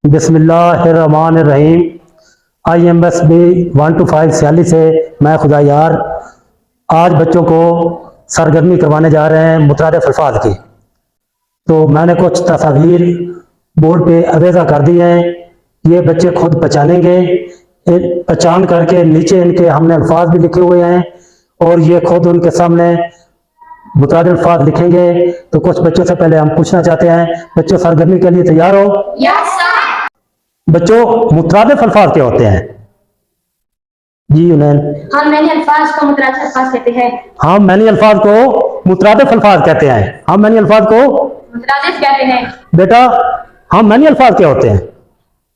बिस्मिल्लाहिर्रहमानिर्रहीम। IMSB 1 to 5 सियाली से मैं खुदा यार आज बच्चों को सरगर्मी करवाने जा रहे हैं मुतरादिफ अल्फाज की। तो मैंने कुछ तस्वीर बोर्ड पे अवेजा कर दी हैं, ये बच्चे खुद पहचानेंगे। पहचान करके नीचे इनके हमने अल्फाज भी लिखे हुए हैं और ये खुद उनके सामने मुतरादिफ अल्फाज लिखेंगे। तो कुछ बच्चों से पहले हम पूछना चाहते हैं, बच्चों सरगर्मी के लिए तैयार हो? Yes sir. बच्चों मुतरादिफ अल्फाज क्या होते हैं? जी उनैन। हम मैनी अल्फाज को मुतरादिफ अल्फाज कहते हैं। हम मैनी अल्फाज को मुतरादिफ अल्फाज कहते हैं। हम मैनी अल्फाज को मुतरादिफ कहते हैं। बेटा हम मैनी अल्फाज क्या होते हैं?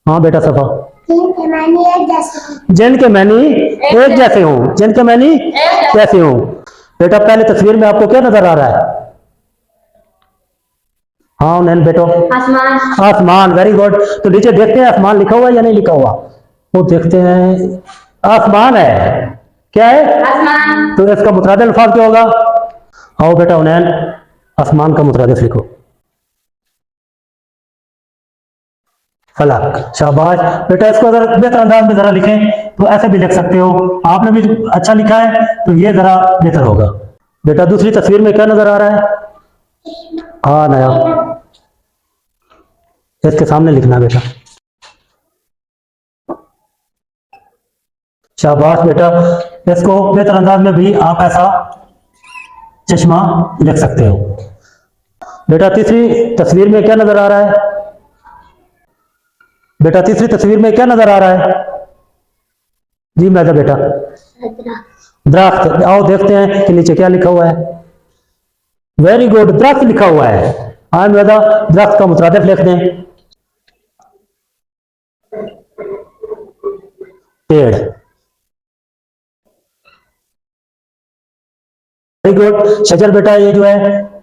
हाँ बेटा सफा। जिनके मैनी एक जैसे जिनके मैनी एक जैसे हों। जिनके मैनी कैसे हों। बेटा पहले तस्वीर में आपको क्या नजर आ रहा है? हाँ उनैन बेटो आसमान। आसमान, वेरी गुड। तो नीचे देखते हैं आसमान लिखा हुआ है या नहीं लिखा हुआ? वो देखते हैं आसमान है। क्या है? आसमान। तो इसका मुतरादिफ अल्फाज क्या होगा? आओ बेटा उनैन आसमान का मुतरादिफ लिखो। फलक। शाबाश बेटा, इसको अगर बेहतर अंदाज में जरा लिखें तो ऐसे भी लिख सकते हो। आपने भी अच्छा लिखा है तो ये जरा बेहतर होगा। बेटा दूसरी तस्वीर में क्या नजर आ रहा है? हाँ नया, इसके सामने लिखना बेटा। शाबाश बेटा, इसको बेहतर अंदाज में भी आप ऐसा चश्मा लिख सकते हो। बेटा तीसरी तस्वीर में क्या नजर आ रहा है? बेटा तीसरी तस्वीर में क्या नजर आ रहा है? जी मैदा बेटा दरख्त। आओ देखते हैं कि नीचे क्या लिखा हुआ है। वेरी गुड, दरख्त लिखा हुआ है। हाँ मैदा दरख्त का मुतरादिफ लिख दें। पेड़। Very good. शजर बेटा ये जो है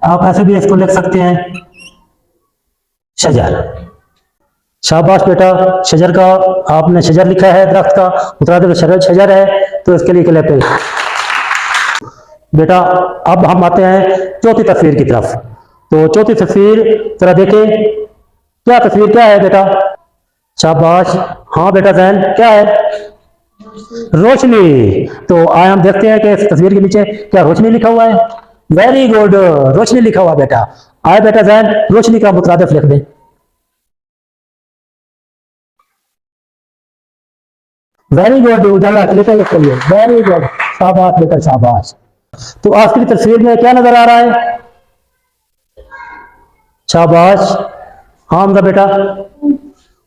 आप ऐसे भी इसको लिख सकते हैं, शजर। शाबाश बेटा, शजर का आपने शजर लिखा है, दरख्त का मुतरादिफ शजर है, तो इसके लिए क्लैप है। बेटा अब हम आते हैं चौथी तस्वीर की तरफ। तो चौथी तस्वीर जरा देखें, क्या तस्वीर क्या है बेटा? शाबाश। हाँ बेटा जैन क्या है? रोशनी। तो आए हम देखते हैं कि इस तस्वीर के नीचे क्या रोशनी लिखा हुआ है। वेरी गुड, रोशनी लिखा हुआ बेटा। आए बेटा जैन रोशनी का मुतरादिफ लिख दें। वेरी गुड, उजाला लिखने के लिए वेरी गुड। शाबाश बेटा शाबाश। तो आखिरी तस्वीर में क्या नजर आ रहा है? शाबाश। हाँ हमदा बेटा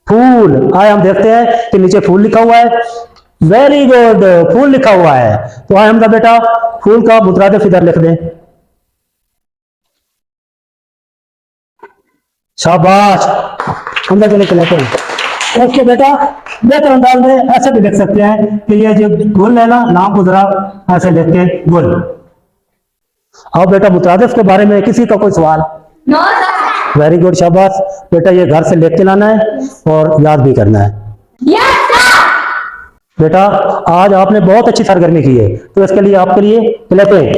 फूल। आए हम देखते हैं कि नीचे फूल लिखा हुआ है। वेरी गुड, फूल लिखा हुआ है। तो आए हमदा बेटा फूल का मुतरादिफ इधर लिख दें। शाबाश। हमदा के लिए ओके बेटा, बेहतर अंदाज में ऐसे भी लिख सकते हैं कि ये जो गुल है ना, नाम को जरा ऐसे लिख के गुल। आओ बेटा मुतरादिफ के बारे में किसी का कोई सवाल? No sir. वेरी गुड, शाबाश बेटा। ये घर से लिख के लाना है और याद भी करना है। Yes sir. बेटा आज आपने बहुत अच्छी सरगर्मी की है, तो इसके लिए आपके लिए क्लैप है।